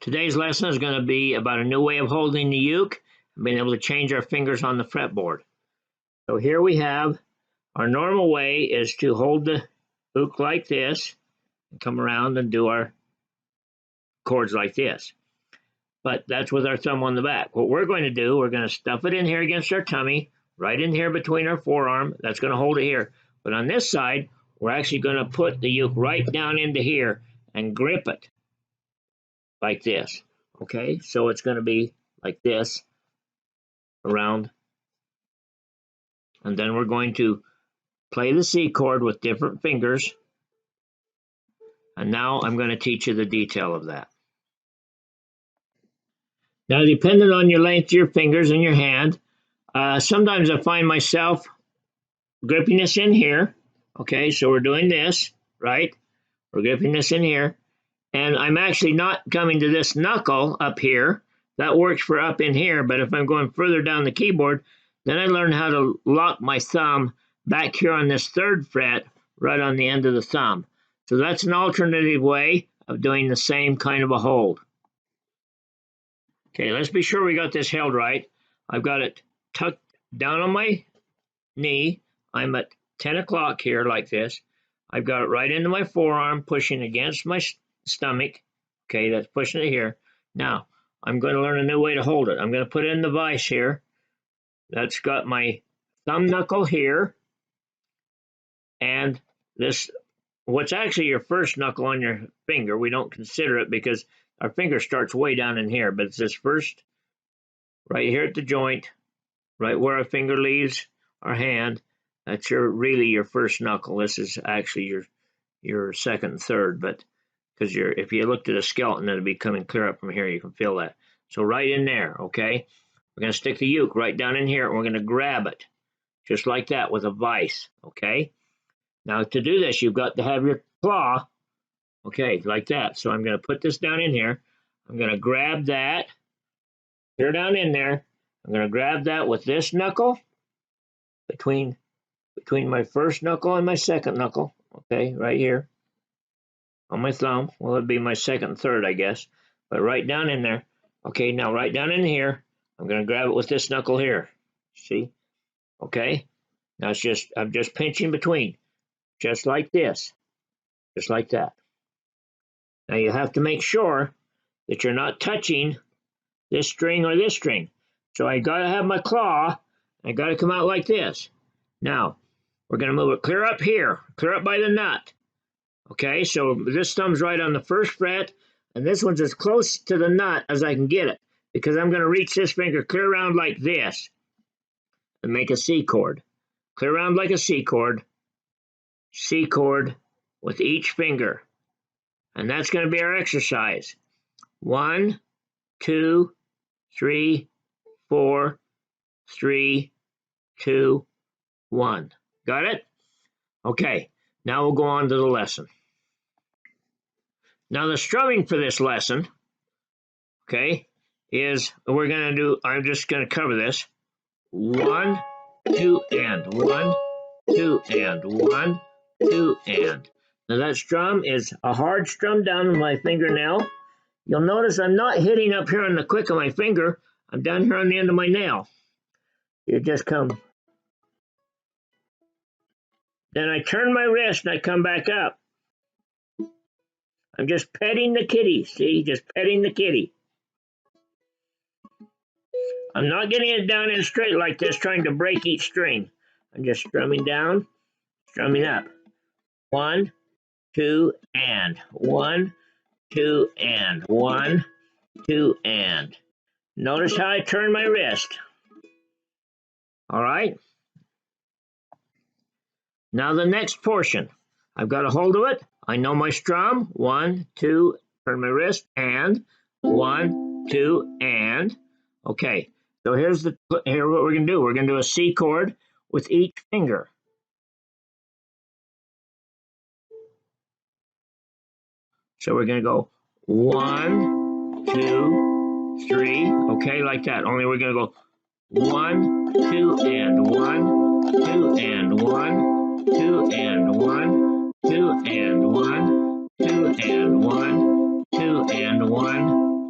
Today's lesson is going to be about a new way of holding the uke and being able to change our fingers on the fretboard. So here we have our normal way is to hold the uke like this and come around and do our chords like this. But that's with our thumb on the back. What we're going to do, we're going to stuff it in here against our tummy, right in here between our forearm. That's going to hold it here. But on this side, we're actually going to put the uke right down into here and grip it like this. Okay, so it's going to be like this around. And then we're going to play the C chord with different fingers. And now I'm going to teach you the detail of that. Now, depending on your length of your fingers and your hand, sometimes I find myself gripping this in here. Okay, so we're doing this, right? We're gripping this in here. And I'm actually not coming to this knuckle up here. That works for up in here, but if I'm going further down the keyboard, then I learn how to lock my thumb back here on this third fret, right on the end of the thumb. So that's an alternative way of doing the same kind of a hold. Okay, let's be sure we got this held right. I've got it tucked down on my knee. I'm at 10 o'clock here like this. I've got it right into my forearm, pushing against my stomach. Okay, that's pushing it here. Now, I'm going to learn a new way to hold it. I'm going to put it in the vise here. That's got my thumb knuckle here. And this, what's actually your first knuckle on your finger. We don't consider it because our finger starts way down in here. But it's this first, right here at the joint, right where our finger leaves our hand. That's really your first knuckle. This is actually your second and third, but because if you looked at a skeleton, it'd be coming clear up from here. You can feel that. So right in there, okay? We're going to stick the uke right down in here, and we're going to grab it just like that with a vise, okay? Now, to do this, you've got to have your claw, okay, like that. So I'm going to put this down in here. I'm going to grab that here down in there. I'm going to grab that with this knuckle between my first knuckle and my second knuckle, okay, right here on my thumb. Well, it'd be my second and third, I guess, but right down in there. Okay, now right down in here, I'm going to grab it with this knuckle here. See? Okay? Now I'm just pinching between, just like this, just like that. Now you have to make sure that you're not touching this string or this string. So I got to have my claw, I got to come out like this. Now, we're going to move it clear up here, clear up by the nut. Okay, so this thumb's right on the first fret, and this one's as close to the nut as I can get it, because I'm going to reach this finger clear around like this and make a C chord. Clear around like a C chord with each finger. And that's going to be our exercise. 1, 2, 3, 4, 3, 2, 1. Got it? Okay, now we'll go on to the lesson. Now the strumming for this lesson, okay, is we're going to do, I'm just going to cover this. 1, 2, and 1, 2, and 1, 2, and. Now that strum is a hard strum down on my fingernail. You'll notice I'm not hitting up here on the quick of my finger. I'm down here on the end of my nail. You just come. Then I turn my wrist and I come back up. I'm just petting the kitty, see? Just petting the kitty. I'm not getting it down in straight like this, trying to break each string. I'm just strumming down, strumming up. 1, 2, and. 1, 2, and. 1, 2, and. Notice how I turn my wrist. All right? Now the next portion. I've got a hold of it. I know my strum. 1, 2, turn my wrist, and 1, 2, and. Okay, so here what we're going to do. We're going to do a C chord with each finger. So we're going to go 1, 2, 3. Okay, like that. Only we're going to go 1, 2, and 1, 2, and 1, 2, and 1, 2, and 1, 2, and 1, 2, and 1,